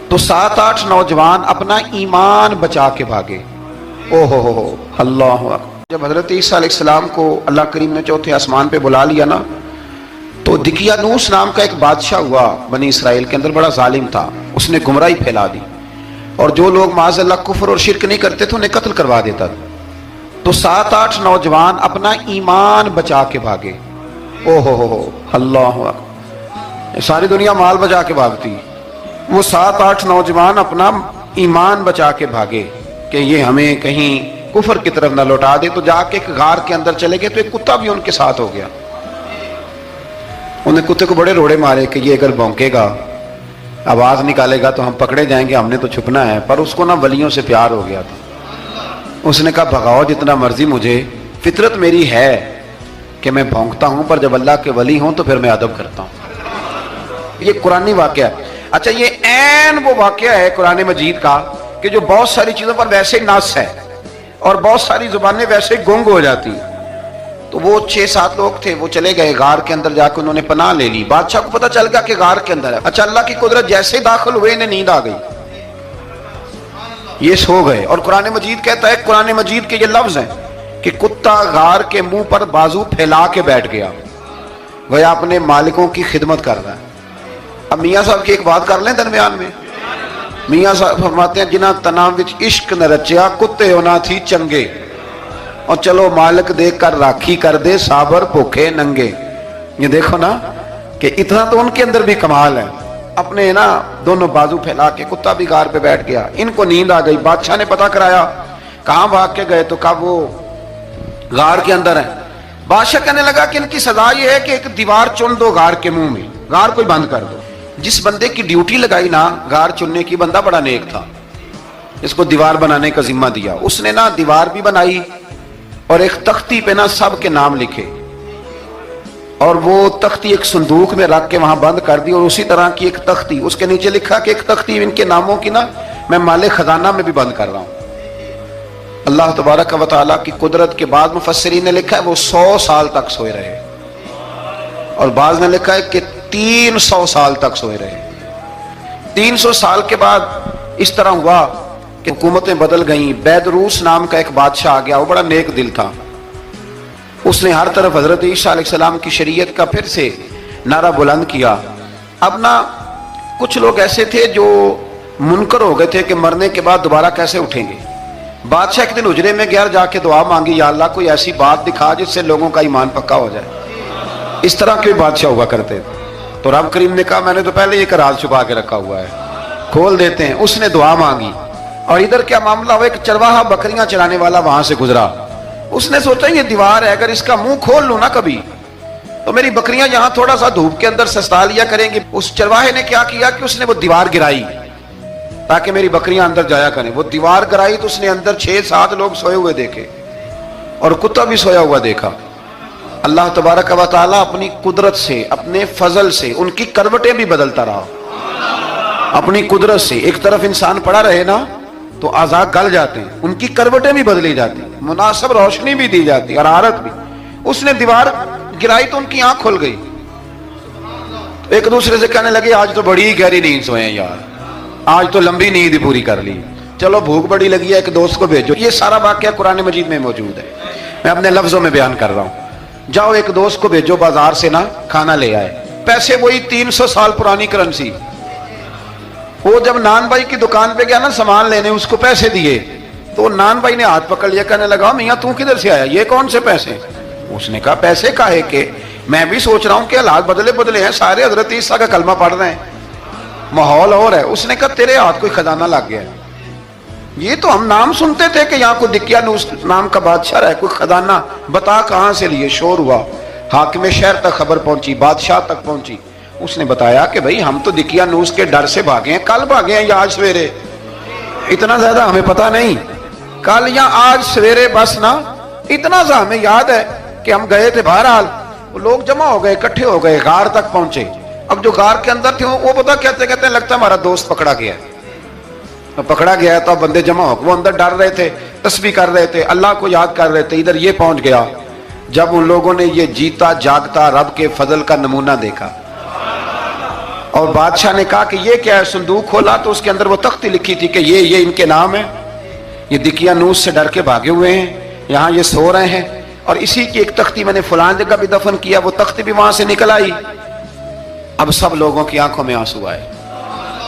تو 7-8 نوجوان اپنا ایمان بچا کے بھاگے. او ہو اللہ اکبر. جب حضرت عیسیٰ علیہ السلام کو اللہ کریم نے چوتھے آسمان پہ بلا لیا نا، تو دقیانوس نام کا ایک بادشاہ ہوا بنی اسرائیل کے اندر، بڑا ظالم تھا. اس نے گمراہی پھیلا دی، اور جو لوگ معاذ اللہ کفر اور شرک نہیں کرتے تھے انہیں قتل کروا دیتا تھا. تو 7-8 نوجوان اپنا ایمان بچا کے بھاگے. او ہو اللہ اکبر. ساری دنیا مال بچا کے بھاگتی، وہ 7-8 نوجوان اپنا ایمان بچا کے بھاگے کہ یہ ہمیں کہیں کفر کی طرف نہ لوٹا دے. تو جا کے ایک غار کے اندر چلے گئے، تو ایک کتا بھی ان کے ساتھ ہو گیا. انہیں کتے کو بڑے روڑے مارے کہ یہ اگر بھونکے گا، آواز نکالے گا تو ہم پکڑے جائیں گے، ہم نے تو چھپنا ہے. پر اس کو نا ولیوں سے پیار ہو گیا تھا. اس نے کہا بھگاؤ جتنا مرضی مجھے، فطرت میری ہے کہ میں بھونکتا ہوں، پر جب اللہ کے ولی ہوں تو پھر میں ادب کرتا ہوں. یہ قرآنی واقعہ ہے. اچھا، یہ عین وہ واقعہ ہے قرآن مجید کا کہ جو بہت ساری چیزوں پر ویسے نص ہے اور بہت ساری زبانیں ویسے گنگ ہو جاتی. تو وہ 6-7 لوگ تھے، وہ چلے گئے غار کے اندر، جا کے انہوں نے پناہ لے لی. بادشاہ کو پتہ چل گیا کہ غار کے اندر ہے. اچھا، اللہ کی قدرت جیسے داخل ہوئے انہیں نیند آ گئی، یہ سو گئے. اور قرآن مجید کہتا ہے، قرآن مجید کے یہ لفظ ہیں کہ کتا غار کے منہ پر بازو پھیلا کے بیٹھ گیا، گویا اپنے مالکوں کی خدمت کر رہا ہے. اب میاں صاحب کی ایک بات کر لیں درمیان میں. میاں صاحب فرماتے ہیں جنہ تنام وچ عشق نہ رچیا، کتے ہونا تھی چنگے، اور چلو مالک دیکھ کر راکھی کر دے، صابر بھوکے ننگے. یہ دیکھو نا کہ اتنا تو ان کے اندر بھی کمال ہے. اپنے نا دونوں بازو پھیلا کے، کتا بھی غار پہ بیٹھ گیا. ان کو نیند آ گئی. بادشاہ نے پتہ کرایا کہاں بھاگ کے گئے، تو کہا وہ غار کے اندر ہے. بادشاہ کہنے لگا کہ ان کی سزا یہ ہے کہ ایک دیوار چن دو غار کے منہ میں، غار کو بند کر دو. جس بندے کی ڈیوٹی لگائی نا غار چننے کی، بندہ بڑا نیک تھا، اس کو دیوار بنانے کا ذمہ دیا. اس نے نا دیوار بھی بنائی اور ایک تختی پہ نا سب کے نام لکھے، اور وہ تختی ایک صندوق میں رکھ کے وہاں بند کر دی. اور اسی طرح کی ایک تختی اس کے نیچے لکھا کہ ایک تختی ان کے ناموں کی نا میں مال خزانہ میں بھی بند کر رہا ہوں. اللہ تبارک و تعالیٰ کی قدرت کے بعد مفسرین نے لکھا ہے وہ 100 سال تک سوئے رہے، اور بعض نے لکھا ہے کہ 300 سال تک سوئے رہے. 300 سال کے بعد اس طرح ہوا کہ حکومتیں بدل گئیں. بیدروس نام کا ایک بادشاہ آ گیا، وہ بڑا نیک دل تھا. اس نے ہر طرف حضرت عیسیٰ علیہ السلام کی شریعت کا پھر سے نعرہ بلند کیا. اب نا کچھ لوگ ایسے تھے جو منکر ہو گئے تھے کہ مرنے کے بعد دوبارہ کیسے اٹھیں گے. بادشاہ ایک دن حجرے میں گیا، جا کے دعا مانگی، یا اللہ کوئی ایسی بات دکھا جس سے لوگوں کا ایمان پکا ہو جائے. اس طرح کے بادشاہ ہوا کرتے تھے. تو رب کریم نے کہا میں نے تو پہلے یہ راز چھپا کے رکھا ہوا ہے، کھول دیتے ہیں. اس نے دعا مانگی، اور ادھر کیا معاملہ ہوا، ایک چرواہا بکریاں چرانے والا وہاں سے گزرا. اس نے سوچا یہ دیوار ہے، اگر اس کا منہ کھول لوں نا کبھی تو میری بکریاں یہاں تھوڑا سا دھوپ کے اندر سستا لیا کریں گی. اس چرواہے نے کیا کیا کہ اس نے وہ دیوار گرائی تاکہ میری بکریاں اندر جایا کریں. وہ دیوار گرائی تو اس نے اندر 6-7 لوگ سوئے ہوئے دیکھے، اور کتا بھی سویا ہوا دیکھا. اللہ تبارک و تعالیٰ اپنی قدرت سے، اپنے فضل سے ان کی کروٹیں بھی بدلتا رہا. اپنی قدرت سے ایک طرف انسان پڑا رہے نا تو اعضاء گل جاتے ہیں، ان کی کروٹیں بھی بدلی جاتی، مناسب روشنی بھی دی جاتی اور حرارت بھی. اس نے دیوار گرائی تو ان کی آنکھ کھل گئی. ایک دوسرے سے کہنے لگے آج تو بڑی گہری نیند سوئے ہیں یار، آج تو لمبی نیند ہی پوری کر لی، چلو بھوک بڑی لگی ہے ایک دوست کو بھیجو. یہ سارا واقعہ قرآن مجید میں موجود ہے، میں اپنے لفظوں میں بیان کر رہا ہوں. جاؤ ایک دوست کو بھیجو بازار سے نا کھانا لے آئے. پیسے وہی 300 سال پرانی کرنسی. وہ جب نان بھائی کی دکان پہ گیا نا سامان لینے، اس کو پیسے دیے تو نان بھائی نے ہاتھ پکڑ لیا، کہنے لگا میاں تو کدھر سے آیا، یہ کون سے پیسے؟ اس نے کہا پیسے کاہے کہ میں بھی سوچ رہا ہوں کہ حالات بدلے ہیں، سارے حضرت عیسیٰ کا کلمہ پڑھ رہے ہیں، ماحول اور ہے. اس نے کہا تیرے ہاتھ کوئی خزانہ لگ گیا ہے. یہ تو ہم نام سنتے تھے کہ یہاں کوئی دقیانوس نام کا بادشاہ ہے، کوئی خزانہ، بتا کہاں سے لیے. شور ہوا، حاکم شہر تک خبر پہنچی، بادشاہ تک پہنچی. اس نے بتایا کہ بھئی ہم تو دقیانوس کے ڈر سے بھاگے ہیں، کل بھاگے ہیں یا آج سویرے، اتنا زیادہ ہمیں پتہ نہیں، کل یا آج سویرے بس نا اتنا سا ہمیں یاد ہے کہ ہم گئے تھے. بہرحال وہ لوگ جمع ہو گئے، اکٹھے ہو گئے، غار تک پہنچے. اب جو غار کے اندر تھے وہ پتہ کہتے ہیں لگتا ہے ہمارا دوست پکڑا گیا ہے. پکڑا گیا ہے تو بندے جمع ہو، وہ اندر ڈر رہے تھے، تسبیح کر رہے تھے، اللہ کو یاد کر رہے تھے. ادھر یہ پہنچ گیا جب ان لوگوں نے یہ جیتا جاگتا رب کے فضل کا نمونہ دیکھا اور بادشاہ نے کہا کہ یہ کیا ہے؟ صندوق کھولا تو اس کے اندر وہ تختی لکھی تھی کہ یہ ان کے نام ہے، یہ دقیانوس سے ڈر کے بھاگے ہوئے ہیں، یہاں یہ سو رہے ہیں، اور اسی کی ایک تختی میں نے فلان جگہ بھی دفن کیا، وہ تختی بھی وہاں سے نکل آئی۔ اب سب لوگوں کی آنکھوں میں آنسو آئے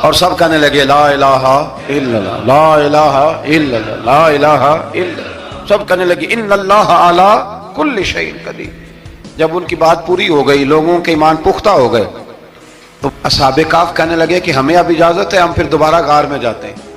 اور سب کہنے لگے لا الہ الا اللہ، لا الہ الا اللہ، لا الہ الا اللہ، سب کہنے لگے ان اللہ علی کل شیء قدیر۔ جب ان کی بات پوری ہو گئی، لوگوں کے ایمان پختہ ہو گئے، تو اصحاب کہف کہنے لگے کہ ہمیں اب اجازت ہے، ہم پھر دوبارہ غار میں جاتے ہیں۔